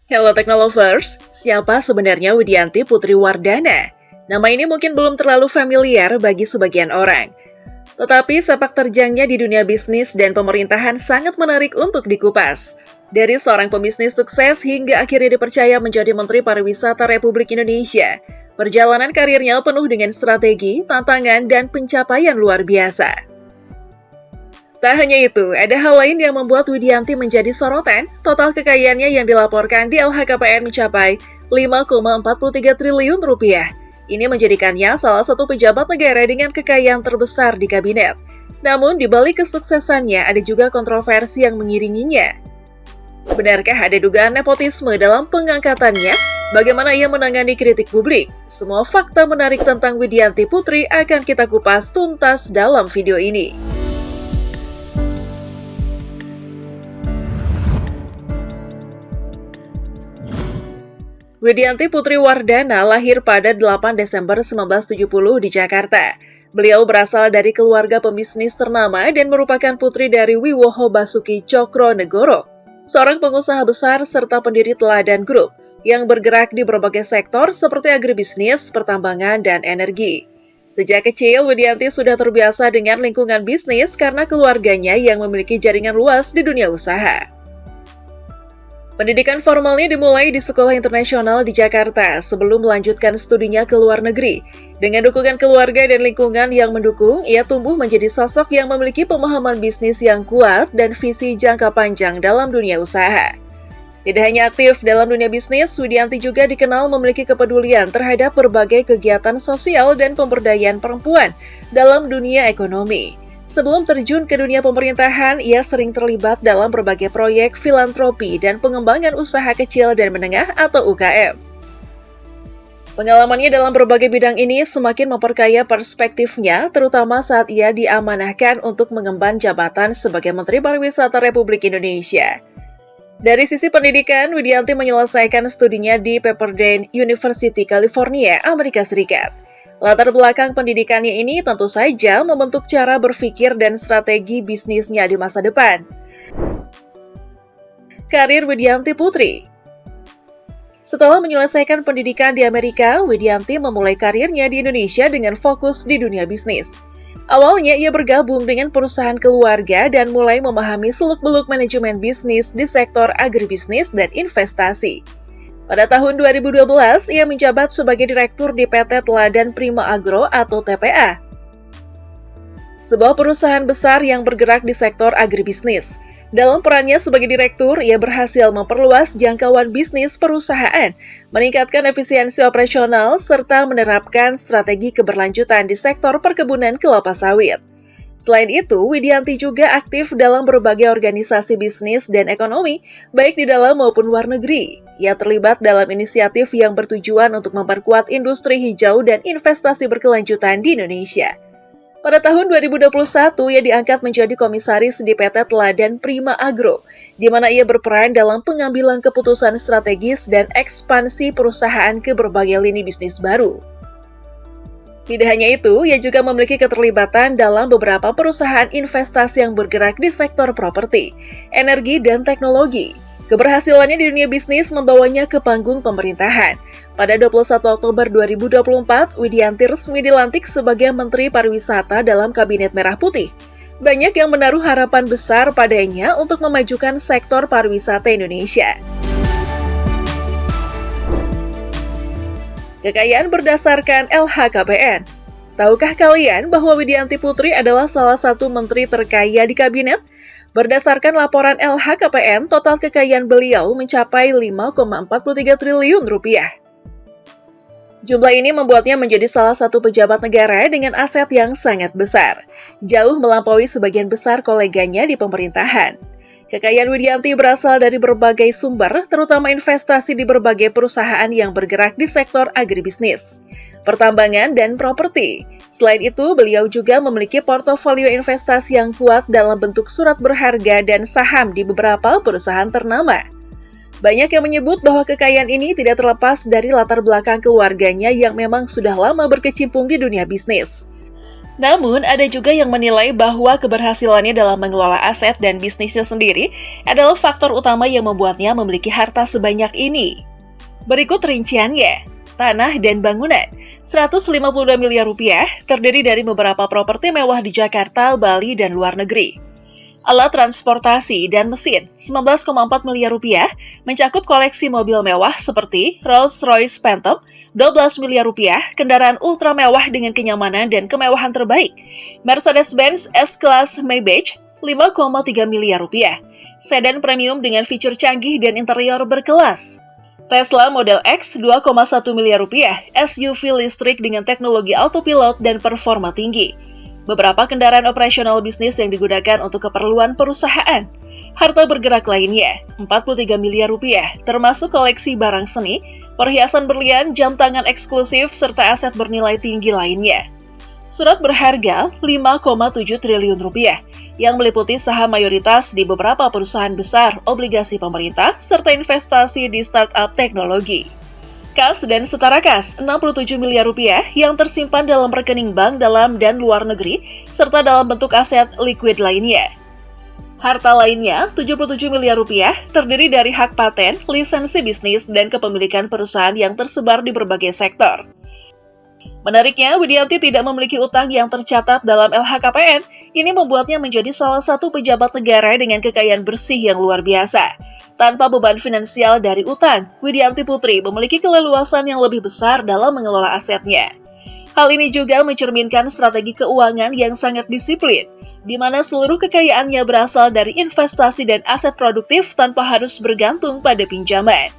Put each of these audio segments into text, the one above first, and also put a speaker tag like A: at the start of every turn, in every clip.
A: Hello Technolovers, siapa sebenarnya Widianti Putri Wardana? Nama ini mungkin belum terlalu familiar bagi sebagian orang. Tetapi sepak terjangnya di dunia bisnis dan pemerintahan sangat menarik untuk dikupas. Dari seorang pembisnis sukses hingga akhirnya dipercaya menjadi Menteri Pariwisata Republik Indonesia, perjalanan karirnya penuh dengan strategi, tantangan, dan pencapaian luar biasa. Tak hanya itu, ada hal lain yang membuat Widianti menjadi sorotan. Total kekayaannya yang dilaporkan di LHKPN mencapai 5,43 triliun rupiah. Ini menjadikannya salah satu pejabat negara dengan kekayaan terbesar di kabinet. Namun, di balik kesuksesannya ada juga kontroversi yang mengiringinya. Benarkah ada dugaan nepotisme dalam pengangkatannya? Bagaimana ia menangani kritik publik? Semua fakta menarik tentang Widianti Putri akan kita kupas tuntas dalam video ini. Widianti Putri Wardana lahir pada 8 Desember 1970 di Jakarta. Beliau berasal dari keluarga pembisnis ternama dan merupakan putri dari Wiwoho Basuki Cokronegoro, seorang pengusaha besar serta pendiri Teladan Group yang bergerak di berbagai sektor seperti agribisnis, pertambangan, dan energi. Sejak kecil, Widianti sudah terbiasa dengan lingkungan bisnis karena keluarganya yang memiliki jaringan luas di dunia usaha. Pendidikan formalnya dimulai di Sekolah Internasional di Jakarta sebelum melanjutkan studinya ke luar negeri. Dengan dukungan keluarga dan lingkungan yang mendukung, ia tumbuh menjadi sosok yang memiliki pemahaman bisnis yang kuat dan visi jangka panjang dalam dunia usaha. Tidak hanya aktif dalam dunia bisnis, Widianti juga dikenal memiliki kepedulian terhadap berbagai kegiatan sosial dan pemberdayaan perempuan dalam dunia ekonomi. Sebelum terjun ke dunia pemerintahan, ia sering terlibat dalam berbagai proyek filantropi dan pengembangan usaha kecil dan menengah atau UKM. Pengalamannya dalam berbagai bidang ini semakin memperkaya perspektifnya, terutama saat ia diamanahkan untuk mengemban jabatan sebagai Menteri Pariwisata Republik Indonesia. Dari sisi pendidikan, Widianti menyelesaikan studinya di Pepperdine University, California, Amerika Serikat. Latar belakang pendidikannya ini tentu saja membentuk cara berpikir dan strategi bisnisnya di masa depan. Karir Widianti Putri. Setelah menyelesaikan pendidikan di Amerika, Widianti memulai karirnya di Indonesia dengan fokus di dunia bisnis. Awalnya ia bergabung dengan perusahaan keluarga dan mulai memahami seluk-beluk manajemen bisnis di sektor agribisnis dan investasi. Pada tahun 2012, ia menjabat sebagai direktur di PT Teladan Prima Agro atau TPA, sebuah perusahaan besar yang bergerak di sektor agribisnis. Dalam perannya sebagai direktur, ia berhasil memperluas jangkauan bisnis perusahaan, meningkatkan efisiensi operasional, serta menerapkan strategi keberlanjutan di sektor perkebunan kelapa sawit. Selain itu, Widianti juga aktif dalam berbagai organisasi bisnis dan ekonomi, baik di dalam maupun luar negeri. Ia terlibat dalam inisiatif yang bertujuan untuk memperkuat industri hijau dan investasi berkelanjutan di Indonesia. Pada tahun 2021, ia diangkat menjadi komisaris di PT Teladan Prima Agro, di mana ia berperan dalam pengambilan keputusan strategis dan ekspansi perusahaan ke berbagai lini bisnis baru. Tidak hanya itu, ia juga memiliki keterlibatan dalam beberapa perusahaan investasi yang bergerak di sektor properti, energi, dan teknologi. Keberhasilannya di dunia bisnis membawanya ke panggung pemerintahan. Pada 21 Oktober 2024, Widianti resmi dilantik sebagai Menteri Pariwisata dalam Kabinet Merah Putih. Banyak yang menaruh harapan besar padanya untuk memajukan sektor pariwisata Indonesia. Kekayaan berdasarkan LHKPN. Tahukah kalian bahwa Widianti Putri adalah salah satu menteri terkaya di kabinet? Berdasarkan laporan LHKPN, total kekayaan beliau mencapai 5,43 triliun rupiah. Jumlah ini membuatnya menjadi salah satu pejabat negara dengan aset yang sangat besar, jauh melampaui sebagian besar koleganya di pemerintahan. Kekayaan Widianti berasal dari berbagai sumber, terutama investasi di berbagai perusahaan yang bergerak di sektor agribisnis, pertambangan, dan properti. Selain itu, beliau juga memiliki portofolio investasi yang kuat dalam bentuk surat berharga dan saham di beberapa perusahaan ternama. Banyak yang menyebut bahwa kekayaan ini tidak terlepas dari latar belakang keluarganya yang memang sudah lama berkecimpung di dunia bisnis. Namun, ada juga yang menilai bahwa keberhasilannya dalam mengelola aset dan bisnisnya sendiri adalah faktor utama yang membuatnya memiliki harta sebanyak ini. Berikut rinciannya. Tanah dan bangunan, 152 miliar rupiah, terdiri dari beberapa properti mewah di Jakarta, Bali, dan luar negeri. Alat transportasi dan mesin, 19,4 miliar rupiah, mencakup koleksi mobil mewah seperti Rolls-Royce Phantom, 12 miliar rupiah, kendaraan ultra mewah dengan kenyamanan dan kemewahan terbaik, Mercedes-Benz S-Class Maybach, 5,3 miliar rupiah, sedan premium dengan fitur canggih dan interior berkelas, Tesla Model X 2,1 miliar rupiah, SUV listrik dengan teknologi autopilot dan performa tinggi. Beberapa kendaraan operasional bisnis yang digunakan untuk keperluan perusahaan. Harta bergerak lainnya, 43 miliar rupiah, termasuk koleksi barang seni, perhiasan berlian, jam tangan eksklusif, serta aset bernilai tinggi lainnya. Surat berharga 5,7 triliun rupiah, yang meliputi saham mayoritas di beberapa perusahaan besar, obligasi pemerintah, serta investasi di startup teknologi. Kas dan setara kas, 67 miliar rupiah yang tersimpan dalam rekening bank dalam dan luar negeri, serta dalam bentuk aset liquid lainnya. Harta lainnya, 77 miliar rupiah, terdiri dari hak paten, lisensi bisnis, dan kepemilikan perusahaan yang tersebar di berbagai sektor. Menariknya, Widianti tidak memiliki utang yang tercatat dalam LHKPN. Ini membuatnya menjadi salah satu pejabat negara dengan kekayaan bersih yang luar biasa. Tanpa beban finansial dari utang, Widianti Putri memiliki keleluasan yang lebih besar dalam mengelola asetnya. Hal ini juga mencerminkan strategi keuangan yang sangat disiplin, di mana seluruh kekayaannya berasal dari investasi dan aset produktif tanpa harus bergantung pada pinjaman.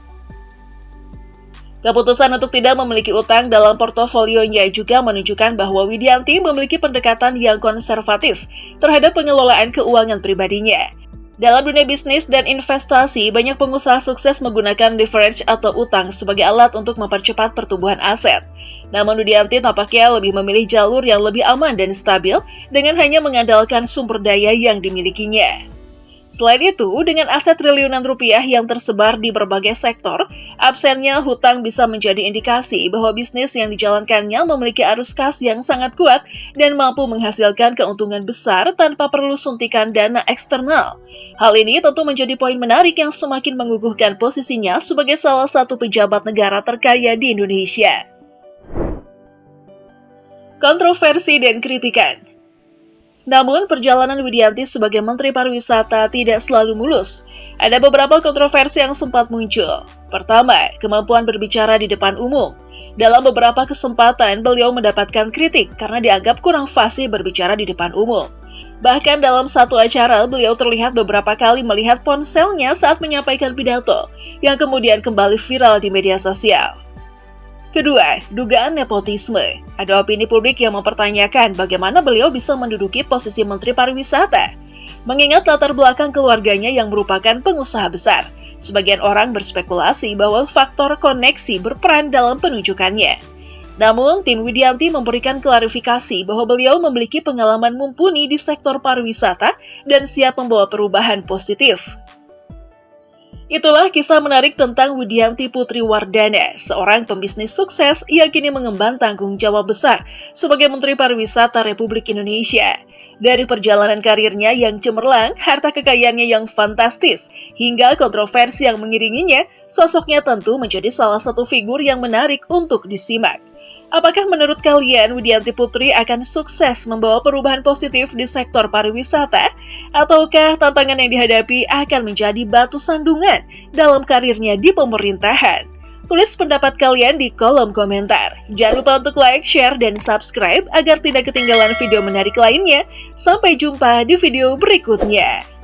A: Keputusan untuk tidak memiliki utang dalam portofolionya juga menunjukkan bahwa Widianti memiliki pendekatan yang konservatif terhadap pengelolaan keuangan pribadinya. Dalam dunia bisnis dan investasi, banyak pengusaha sukses menggunakan leverage atau utang sebagai alat untuk mempercepat pertumbuhan aset. Namun Widianti tampaknya lebih memilih jalur yang lebih aman dan stabil dengan hanya mengandalkan sumber daya yang dimilikinya. Selain itu, dengan aset triliunan rupiah yang tersebar di berbagai sektor, absennya hutang bisa menjadi indikasi bahwa bisnis yang dijalankannya memiliki arus kas yang sangat kuat dan mampu menghasilkan keuntungan besar tanpa perlu suntikan dana eksternal. Hal ini tentu menjadi poin menarik yang semakin mengukuhkan posisinya sebagai salah satu pejabat negara terkaya di Indonesia. Kontroversi dan kritikan. Namun, perjalanan Widianti sebagai Menteri Pariwisata tidak selalu mulus. Ada beberapa kontroversi yang sempat muncul. Pertama, kemampuan berbicara di depan umum. Dalam beberapa kesempatan, beliau mendapatkan kritik karena dianggap kurang fasih berbicara di depan umum. Bahkan dalam satu acara, beliau terlihat beberapa kali melihat ponselnya saat menyampaikan pidato, yang kemudian kembali viral di media sosial. Kedua, dugaan nepotisme. Ada opini publik yang mempertanyakan bagaimana beliau bisa menduduki posisi Menteri Pariwisata. Mengingat latar belakang keluarganya yang merupakan pengusaha besar, sebagian orang berspekulasi bahwa faktor koneksi berperan dalam penunjukannya. Namun, tim Widianti memberikan klarifikasi bahwa beliau memiliki pengalaman mumpuni di sektor pariwisata dan siap membawa perubahan positif. Itulah kisah menarik tentang Widianti Putri Wardana, seorang pembisnis sukses yang kini mengemban tanggung jawab besar sebagai Menteri Pariwisata Republik Indonesia. Dari perjalanan karirnya yang cemerlang, harta kekayaannya yang fantastis, hingga kontroversi yang mengiringinya, sosoknya tentu menjadi salah satu figur yang menarik untuk disimak. Apakah menurut kalian Widianti Putri akan sukses membawa perubahan positif di sektor pariwisata? Ataukah tantangan yang dihadapi akan menjadi batu sandungan dalam karirnya di pemerintahan? Tulis pendapat kalian di kolom komentar. Jangan lupa untuk like, share, dan subscribe agar tidak ketinggalan video menarik lainnya. Sampai jumpa di video berikutnya.